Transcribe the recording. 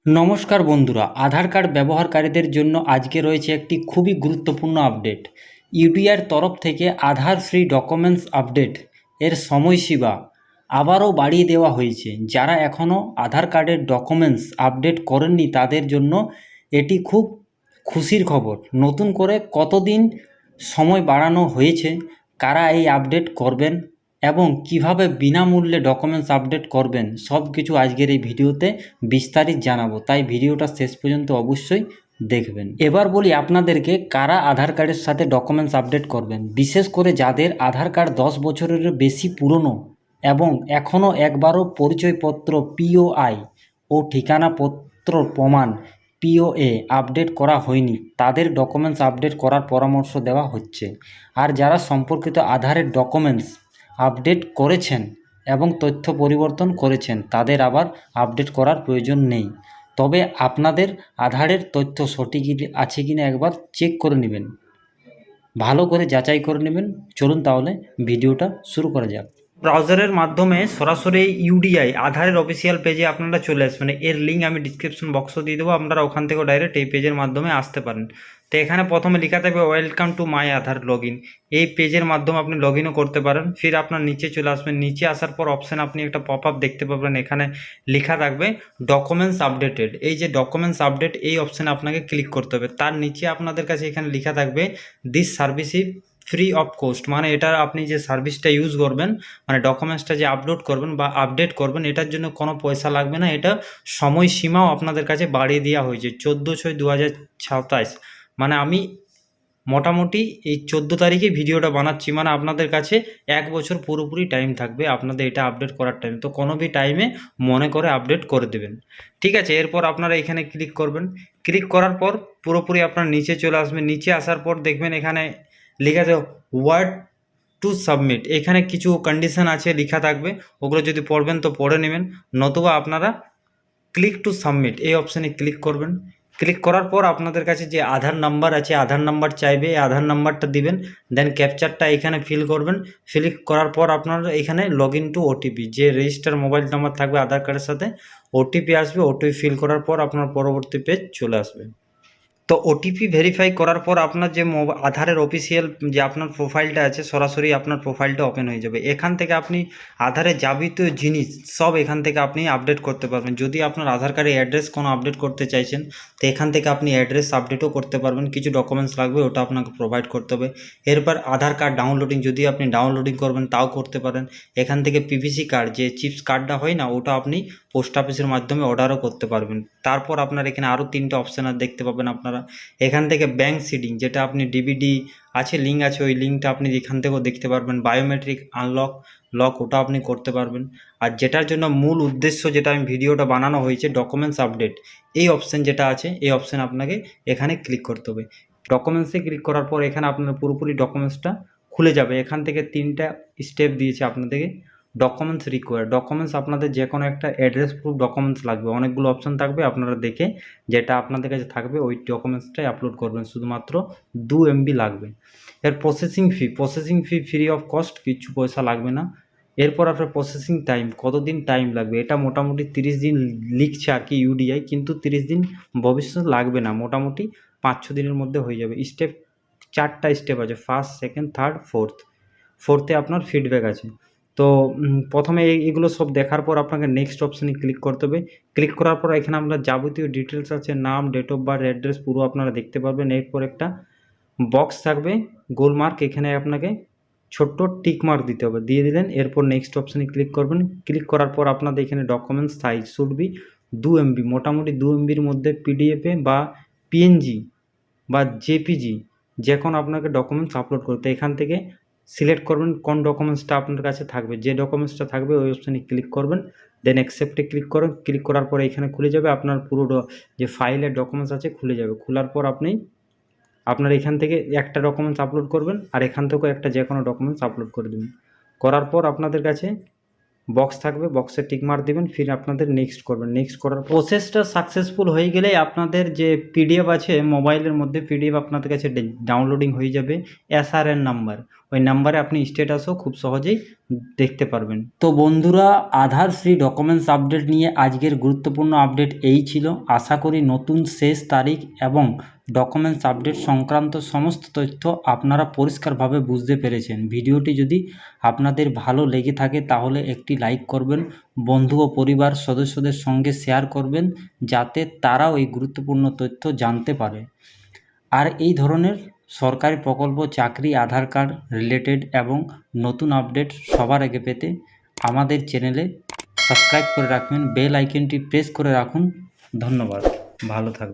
নমস্কার বন্ধুরা, আধার কার্ড ব্যবহারকারীদের জন্য আজকে রয়েছে একটি খুবই গুরুত্বপূর্ণ আপডেট। ইউডিআইয়ের তরফ থেকে আধার ফ্রি ডকুমেন্টস আপডেট এর সময়সীমা আবারও বাড়িয়ে দেওয়া হয়েছে। যারা এখনও আধার কার্ডের ডকুমেন্টস আপডেট করেননি তাদের জন্য এটি খুব খুশির খবর। নতুন করে কতদিন সময় বাড়ানো হয়েছে, কারা এই আপডেট করবেন এবং কিভাবে বিনামূল্যে ডকুমেন্টস আপডেট করবেন, সব কিছু আজকের এই ভিডিওতে বিস্তারিত জানাবো। তাই ভিডিওটা শেষ পর্যন্ত অবশ্যই দেখবেন। এবার বলি আপনাদেরকে কারা আধার কার্ডের সাথে ডকুমেন্টস আপডেট করবেন। বিশেষ করে যাদের আধার কার্ড 10 বছরের বেশি পুরনো এবং এখনও একবারও পরিচয়পত্র পিওআই ও ঠিকানাপত্র প্রমাণ পিওএ আপডেট করা হয়নি, তাদের ডকুমেন্টস আপডেট করার পরামর্শ দেওয়া হচ্ছে। আর যারা সম্পর্কিত আধারের ডকুমেন্টস আপডেট করেছেন এবং তথ্য পরিবর্তন করেছেন তাদের আবার আপডেট করার প্রয়োজন নেই। তবে আপনাদের আধারের তথ্য সঠিক আছে কিনা একবার চেক করে নেবেন, ভালো করে যাচাই করে নেবেন। চলুন তাহলে ভিডিওটা শুরু করা যাক। ব্রাউজারের মাধ্যমে সরাসরি ইউডিআই আধারের অফিসিয়াল পেজে আপনারা চলে আসবেন। এর লিঙ্ক আমি ডিসক্রিপশন বক্সে দিয়ে দেবো, আপনারা ওখান থেকেও ডাইরেক্ট এই পেজের মাধ্যমে আসতে পারেন। তো এখানে প্রথমে লেখা থাকবে welcome to my Aadhaar log in. এই পেজের মাধ্যমে আপনি লগ ইনও করতে পারেন। ফির আপনার নিচে চলে আসবেন, নিচে আসার পর অপশান আপনি একটা পপ আপ দেখতে পাবেন, এখানে লেখা থাকবে ডকুমেন্টস আপডেটেড। এই যে ডকুমেন্টস আপডেট, এই অপশানে আপনাকে ক্লিক করতে হবে। তার নিচে আপনাদের কাছে এখানে লেখা থাকবে this service is free of cost, মানে এটা আপনি যে সার্ভিসটা ইউজ করবেন, মানে ডকুমেন্টসটা যে আপলোড করবেন বা আপডেট করবেন, এটার জন্য কোনো পয়সা লাগবে না। এটা সময়সীমাও আপনাদের কাছে বাড়িয়ে দেওয়া হয়েছে 14/6/2027। মানে আমি মোটামুটি এই 14 তারিখে ভিডিওটা বানাচ্ছি, মানে আপনাদের কাছে 1 বছর পুরোপুরি টাইম থাকবে আপনাদের এটা আপডেট করার টাইম। তো কোনো ভি টাইমে মনে করে আপডেট করে দেবেন, ঠিক আছে। এরপর আপনারা এখানে ক্লিক করবেন। ক্লিক করার পর পুরোপুরি আপনার নিচে চলে আসবেন। নিচে আসার পর দেখবেন এখানে লেখা আছে ওয়ার্ড টু সাবমিট। এখানে কিছু কন্ডিশন আছে লেখা থাকবে, ওগুলো যদি পড়বেন তো পড়ে নেবেন, নতুবা আপনারা ক্লিক টু সাবমিট এই অপশানে ক্লিক করবেন। ক্লিক করার পর আপনাদের কাছে যে আধার নাম্বার আছে, আধার নাম্বার চাইবে, এই আধার নাম্বারটা দিবেন। দেন ক্যাপচারটা এখানে ফিল করবেন। ফিল করার পর আপনার এখানে লগ ইন টু ওটিপি, যে রেজিস্টার মোবাইল নাম্বার থাকবে আধার কার্ডের সাথে, ওটিপি আসবে। ওটিপি ফিল করার পর আপনার পরবর্তী পেজ চলে আসবে। তো ওটিপি ভেরিফাই করার পর আপনার যে আধারের অফিসিয়াল যে আপনার প্রোফাইলটা আছে, সরাসরি আপনার প্রোফাইলটা ওপেন হয়ে যাবে। এখান থেকে আপনি আধারের যাবতীয় জিনিস সব এখান থেকে আপনি আপডেট করতে পারবেন। যদি আপনার আধার কার্ডের অ্যাড্রেস কোনো আপডেট করতে চাইছেন, তো এখান থেকে আপনি অ্যাড্রেস আপডেটও করতে পারবেন। কিছু ডকুমেন্টস লাগবে, ওটা আপনাকে প্রোভাইড করতে হবে। এরপর আধার কার্ড ডাউনলোডিং, যদি আপনি ডাউনলোডিং করবেন তাও করতে পারেন। এখান থেকে পিভিসি কার্ড, যে চিপস কার্ডটা হয় না, ওটা আপনি পোস্ট অফিসের মাধ্যমে অর্ডারও করতে পারবেন। তারপর আপনার এখানে আরও 3টে অপশান আর দেখতে পাবেন আপনারা। এখান থেকে ব্যাঙ্ক সিডিং, যেটা আপনি ডিবিডি আছে, লিঙ্ক আছে, ওই লিঙ্কটা আপনি এখান থেকেও দেখতে পারবেন। বায়োমেট্রিক আনলক ওটা আপনি করতে পারবেন। আর যেটার জন্য মূল উদ্দেশ্য, যেটা আমি ভিডিওটা বানানো হয়েছে, ডকুমেন্টস আপডেট, এই অপশান যেটা আছে, এই অপশান আপনাকে এখানে ক্লিক করতে হবে। ডকুমেন্টসে ক্লিক করার পর এখানে আপনার পুরোপুরি ডকুমেন্টসটা খুলে যাবে। এখান থেকে 3টা স্টেপ দিয়েছে আপনাদেরকে। ডকুমেন্টস রিকোয়ার, ডকুমেন্টস আপনাদের যে কোনো একটা অ্যাড্রেস প্রুফ ডকুমেন্টস লাগবে। অনেকগুলো অপশান থাকবে, আপনারা দেখে যেটা আপনাদের কাছে থাকবে ওই ডকুমেন্টসটাই আপলোড করবেন। শুধুমাত্র 2 MB লাগবে। এর processing fee free of cost, কিছু পয়সা লাগবে না। এরপর আপনার প্রসেসিং টাইম, কতদিন টাইম লাগবে, এটা মোটামুটি 30 দিন লিখছে আর কি ইউডিআই, কিন্তু 30 দিন ভবিষ্যৎ লাগবে না, মোটামুটি 5-6 দিনের মধ্যে হয়ে যাবে। স্টেপ 4টা স্টেপ আছে, ফার্স্ট, সেকেন্ড, থার্ড, ফোর্থে আপনার ফিডব্যাক আছে। তো প্রথমে এগুলো সব দেখার পর আপনাকে নেক্সট অপশানে ক্লিক করতে হবে। ক্লিক করার পর এখানে আপনার যাবতীয় ডিটেলস আছে, নাম, ডেট অফ বার্থ, অ্যাড্রেস পুরো আপনারা দেখতে পারবেন। এরপর একটা বক্স থাকবে গোল মার্ক, এখানে আপনাকে ছোট্ট টিক মার্ক দিতে হবে, দিয়ে দিলেন। এরপর নেক্সট অপশানে ক্লিক করবেন। ক্লিক করার পর আপনাদের এখানে documents size should be 2 MB, মোটামুটি 2 MBর মধ্যে পিডিএফে বা পিএনজি বা জেপিজি যে কোনো আপনাকে ডকুমেন্টস আপলোড করতে। এখান থেকে সিলেক্ট করবেন কোন ডকুমেন্টসটা আপনার কাছে থাকবে, যে ডকুমেন্টসটা থাকবে ওই অপশানে ক্লিক করবেন। দেন অ্যাকসেপ্টে ক্লিক করুন। ক্লিক করার পরে এখানে খুলে যাবে আপনার পুরো যে ফাইলের ডকুমেন্টস আছে খুলে যাবে। খোলার পর আপনি আপনার এখান থেকে একটা ডকুমেন্টস আপলোড করবেন, আর এখান থেকেও একটা যে কোনো ডকুমেন্টস আপলোড করে দেবেন। করার পর আপনাদের কাছে বক্স থাকবে, বক্সে টিক মার্ক দেবেন, ফির আপনাদের নেক্সট করবেন। নেক্সট করার প্রসেসটা সাকসেসফুল হয়ে গেলে আপনাদের যে পিডিএফ আছে মোবাইলের মধ্যে, পিডিএফ আপনাদের কাছে ডাউনলোডিং হয়ে যাবে। SRN নাম্বার, ওই নাম্বারে আপনি স্ট্যাটাসও খুব সহজেই দেখতে পারবেন। তো বন্ধুরা, আধার ফ্রি ডকুমেন্টস আপডেট নিয়ে আজকের গুরুত্বপূর্ণ আপডেট এই ছিল। আশা করি নতুন শেষ তারিখ এবং ডকুমেন্টস আপডেট সংক্রান্ত সমস্ত তথ্য আপনারা পরিষ্কারভাবে বুঝতে পেরেছেন। ভিডিওটি যদি আপনাদের ভালো লেগে থাকে তাহলে একটি লাইক করবেন, বন্ধু ও পরিবার সদস্যদের সঙ্গে শেয়ার করবেন, যাতে তারাও এই গুরুত্বপূর্ণ তথ্য জানতে পারে। আর এই ধরনের সরকারি প্রকল্প, চাকরি, আধার কার্ড রিলেটেড এবং নতুন আপডেট সবার আগে পেতে আমাদের চ্যানেলে সাবস্ক্রাইব করে রাখবেন, বেল আইকনটি প্রেস করে রাখুন। ধন্যবাদ, ভালো থাকবেন।